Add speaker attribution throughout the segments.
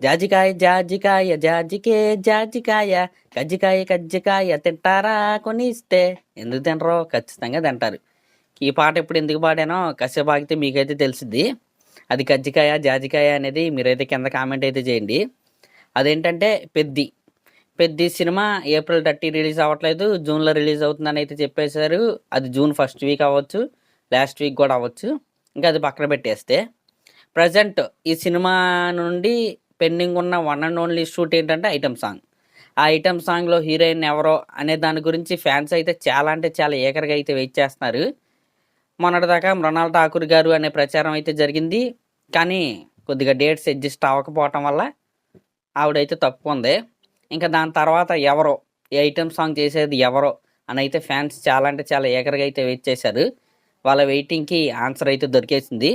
Speaker 1: జాజికాయ జాజికాయ జాజికే జాజికాయ కజ్జికాయ కజ్జికాయ తింటారా కొనిస్తే ఎందుకు తినరో ఖచ్చితంగా తింటారు. ఈ పాట ఎప్పుడు ఎందుకు పాడానో కాసేపు ఆగితే మీకైతే తెలిసిద్ది. అది కజ్జికాయ జాజికాయ అనేది మీరైతే కింద కామెంట్ అయితే చేయండి. అదేంటంటే పెద్ది సినిమా ఏప్రిల్ 30 రిలీజ్ అవ్వట్లేదు, జూన్లో రిలీజ్ అవుతుందని అయితే చెప్పేశారు. అది జూన్ ఫస్ట్ వీక్ అవ్వచ్చు, లాస్ట్ వీక్ కూడా అవ్వచ్చు. ఇంకా అది పక్కన పెట్టేస్తే ప్రజెంట్ ఈ సినిమా నుండి పెండింగ్ ఉన్న వన్ అండ్ ఓన్లీ షూట్ ఏంటంటే ఐటమ్ సాంగ్. ఆ ఐటమ్ సాంగ్లో హీరోయిన్ ఎవరో అనే దాని గురించి ఫ్యాన్స్ అయితే చాలా అంటే చాలా ఏకరగా అయితే వెయిట్ చేస్తున్నారు. మొన్నటిదాకా మృణాల్ ఠాకూర్ గారు అనే ప్రచారం అయితే జరిగింది. కానీ కొద్దిగా డేట్స్ అడ్జస్ట్ అవ్వకపోవటం వల్ల ఆవిడైతే తప్పుకుంది. ఇంకా దాని తర్వాత ఎవరో ఈ ఐటమ్ సాంగ్ చేసేది ఎవరో అని అయితే ఫ్యాన్స్ చాలా అంటే చాలా ఏకరగా అయితే వెయిట్ చేశారు. వాళ్ళ వెయిటింగ్కి ఆన్సర్ అయితే దొరికేసింది.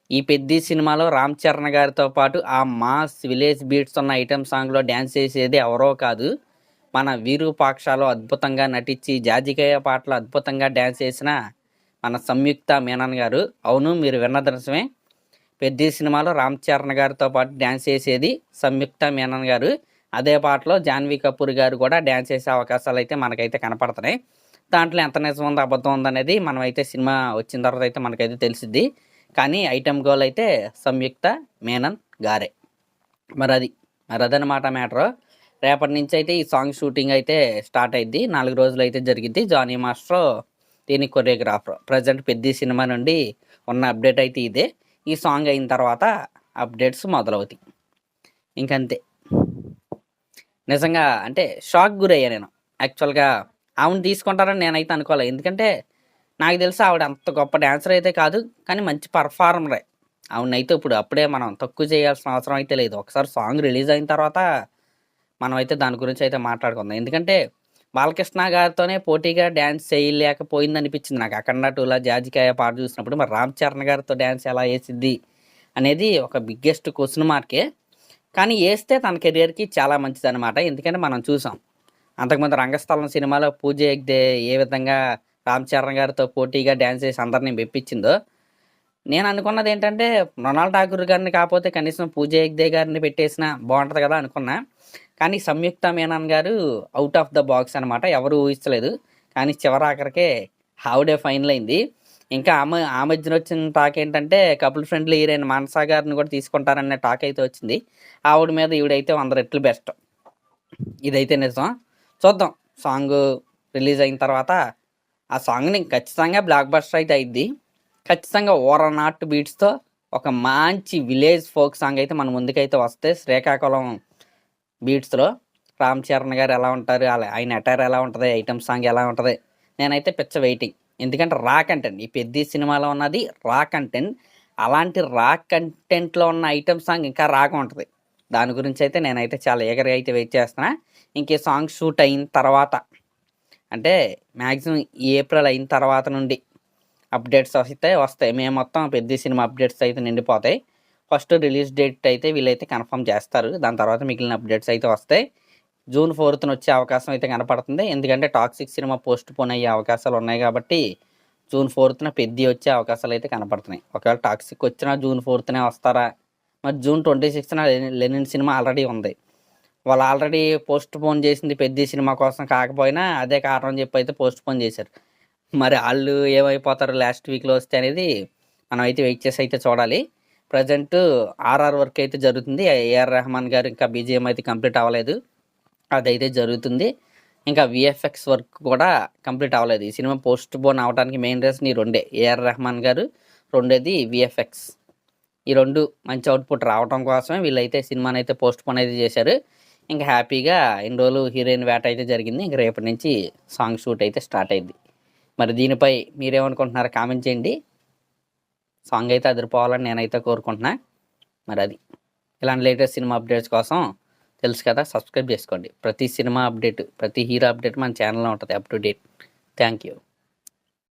Speaker 1: ఈ పెద్ది సినిమాలో రామ్ చరణ్ గారితో పాటు ఆ మాస్ విలేజ్ బీట్స్ ఉన్న ఐటమ్ సాంగ్లో డ్యాన్స్ చేసేది ఎవరో కాదు, మన వీరూపాక్షలో అద్భుతంగా నటించి జాజికాయ పాటలో అద్భుతంగా డ్యాన్స్ చేసిన మన సంయుక్త మీనన్ గారు. అవును, మీరు విన్న దృశ్యమే. పెద్ది సినిమాలో రామ్ చరణ్ గారితో పాటు డ్యాన్స్ చేసేది సంయుక్త మీనన్ గారు. అదే పాటలో జాన్వీ కపూర్ గారు కూడా డ్యాన్స్ చేసే అవకాశాలు అయితే మనకైతే కనపడుతున్నాయి. దాంట్లో ఎంత నిజం ఉందో అబద్ధం ఉందనేది మనం అయితే సినిమా వచ్చిన తర్వాత అయితే మనకైతే తెలిసిద్ది. కానీ ఐటమ్ గర్ల్ అయితే సంయుక్త మీనన్ గారే. మరి అదనమాట మ్యాటర్. రేపటి నుంచి అయితే ఈ సాంగ్ షూటింగ్ అయితే స్టార్ట్ అయింది. 4 రోజులు అయితే జరిగింది. జానీ మాస్టర్ దీనికి కొరియోగ్రాఫర్. ప్రజెంట్ పెద్ద సినిమా నుండి ఉన్న అప్డేట్ అయితే ఇదే. ఈ సాంగ్ అయిన తర్వాత అప్డేట్స్ మొదలవుతాయి. ఇంకంతే. నిజంగా అంటే షాక్ గురయ్యా నేను. యాక్చువల్గా ఆవిడని తీసుకుంటారని నేనైతే అనుకోలేదు. ఎందుకంటే నాకు తెలిసి ఆవిడ అంత గొప్ప డ్యాన్సర్ అయితే కాదు, కానీ మంచి పర్ఫార్మరే. ఆవిడనైతే ఇప్పుడు అప్పుడే మనం తక్కువ చేయాల్సిన అవసరం అయితే లేదు. ఒకసారి సాంగ్ రిలీజ్ అయిన తర్వాత మనం అయితే దాని గురించి అయితే మాట్లాడుకుందాం. ఎందుకంటే బాలకృష్ణ గారితోనే పోటీగా డ్యాన్స్ చేయలేకపోయింది అనిపించింది నాకు. అఖండ 2లో జాజికాయ పాట చూసినప్పుడు మరి రామ్ చరణ్ గారితో డ్యాన్స్ ఎలా వేసిద్ది అనేది ఒక బిగ్గెస్ట్ క్వశ్చన్ మార్కే. కానీ వేస్తే తన కెరియర్కి చాలా మంచిది అనమాట. ఎందుకంటే మనం చూసాం అంతకుముందు రంగస్థలం సినిమాలో పూజ హెగ్డే ఏ విధంగా రామ్ చరణ్ గారితో పోటీగా డ్యాన్స్ చేసి అందరినీ మెప్పించిందో. నేను అనుకున్నది ఏంటంటే మృణాల్ ఠాకూర్ గారిని కాకపోతే కనీసం పూజ హెగ్డే గారిని పెట్టేసినా బాగుంటుంది కదా అనుకున్నా. కానీ సంయుక్త మీనన్ గారు అవుట్ ఆఫ్ ద బాక్స్ అనమాట. ఎవరు ఊహించలేదు. కానీ చివరాఖరికే ఆవిడే ఫైనల్ అయింది. ఇంకా ఆ మధ్యన వచ్చిన టాక్ ఏంటంటే కపుల్ ఫ్రెండ్లీ హీరోయిన్ మానసా గారిని కూడా తీసుకుంటారనే టాక్ అయితే వచ్చింది. ఆవిడ మీద ఈవిడైతే 100 రెట్లు బెస్ట్. ఇదైతే నిజం. చూద్దాం. సాంగ్ రిలీజ్ అయిన తర్వాత ఆ సాంగ్ని ఖచ్చితంగా బ్లాక్ బస్టర్ అయితే అయింది. ఖచ్చితంగా ఓరనాట్ బీట్స్తో ఒక మంచి విలేజ్ ఫోక్ సాంగ్ అయితే మన ముందుకైతే వస్తే, శ్రీకాకుళం బీట్స్లో రామ్ చరణ్ గారు ఎలా ఉంటారు, ఆయన అటైర్ ఎలా ఉంటుంది, ఐటమ్ సాంగ్ ఎలా ఉంటుంది, నేనైతే పిచ్చ వెయిటింగ్. ఎందుకంటే రా కంటెంట్ ఈ పెద్ద సినిమాలో ఉన్నది రా కంటెంట్. అలాంటి రా కంటెంట్లో ఉన్న ఐటమ్ సాంగ్ ఇంకా రాక ఉంటుంది. దాని గురించి అయితే నేనైతే చాలా ఏగర్గా అయితే వెయిట్ చేస్తున్నా. ఇంకే సాంగ్ షూట్ అయిన తర్వాత అంటే మ్యాక్సిమం ఏప్రిల్ అయిన తర్వాత నుండి అప్డేట్స్ వస్తాయి. మేము మొత్తం పెద్ద సినిమా అప్డేట్స్ అయితే నిండిపోతాయి. ఫస్ట్ రిలీజ్ డేట్ అయితే వీళ్ళైతే కన్ఫర్మ్ చేస్తారు. దాని తర్వాత మిగిలిన అప్డేట్స్ అయితే వస్తాయి. జూన్ 4th వచ్చే అవకాశం అయితే కనపడుతుంది. ఎందుకంటే టాక్సిక్ సినిమా పోస్ట్ పోన్ అయ్యే అవకాశాలు ఉన్నాయి కాబట్టి జూన్ 4th పెద్ద వచ్చే అవకాశాలు అయితే కనపడుతున్నాయి. ఒకవేళ టాక్సిక్ వచ్చినా జూన్ 4th వస్తారా, మరి జూన్ 26న లెనిన్ సినిమా ఆల్రెడీ ఉంది. వాళ్ళు ఆల్రెడీ పోస్ట్ పోన్ చేసింది పెద్ద సినిమా కోసం కాకపోయినా అదే కారణం చెప్పి అయితే పోస్ట్ పోన్ చేశారు. మరి వాళ్ళు ఏమైపోతారు లాస్ట్ వీక్లో వస్తే అనేది మనం అయితే వెయిట్ చేసి అయితే చూడాలి. ప్రజెంట్ ఆర్ఆర్ వర్క్ అయితే జరుగుతుంది. ఏఆర్ రెహమాన్ గారు ఇంకా బీజిఎం అయితే కంప్లీట్ అవ్వలేదు, అదైతే జరుగుతుంది. ఇంకా విఎఫ్ఎక్స్ వర్క్ కూడా కంప్లీట్ అవ్వలేదు. ఈ సినిమా పోస్ట్ పోన్ అవడానికి మెయిన్ రీజన్ ఈ రెండే, ఏఆర్ రెహమాన్ గారు, రెండేది విఎఫ్ఎక్స్. ఈ రెండు మంచి అవుట్పుట్ రావడం కోసమే వీళ్ళైతే సినిమాని అయితే పోస్ట్ పోన్ అయితే చేశారు. ఇంకా హ్యాపీగా ఇన్ని రోజులు హీరోయిన్ వేట అయితే జరిగింది. ఇంక రేపటి నుంచి సాంగ్ షూట్ అయితే స్టార్ట్ అయింది. మరి దీనిపై మీరేమనుకుంటున్నారో కామెంట్ చేయండి. సాంగ్ అయితే అదిరిపోవాలని నేనైతే కోరుకుంటున్నా. మరి అది ఇలాంటి లేటెస్ట్ సినిమా అప్డేట్స్ కోసం తెలుసు కదా, సబ్స్క్రైబ్ చేసుకోండి. ప్రతి సినిమా అప్డేట్, ప్రతి హీరో అప్డేట్ మన ఛానల్లో ఉంటుంది up to date. Thank you.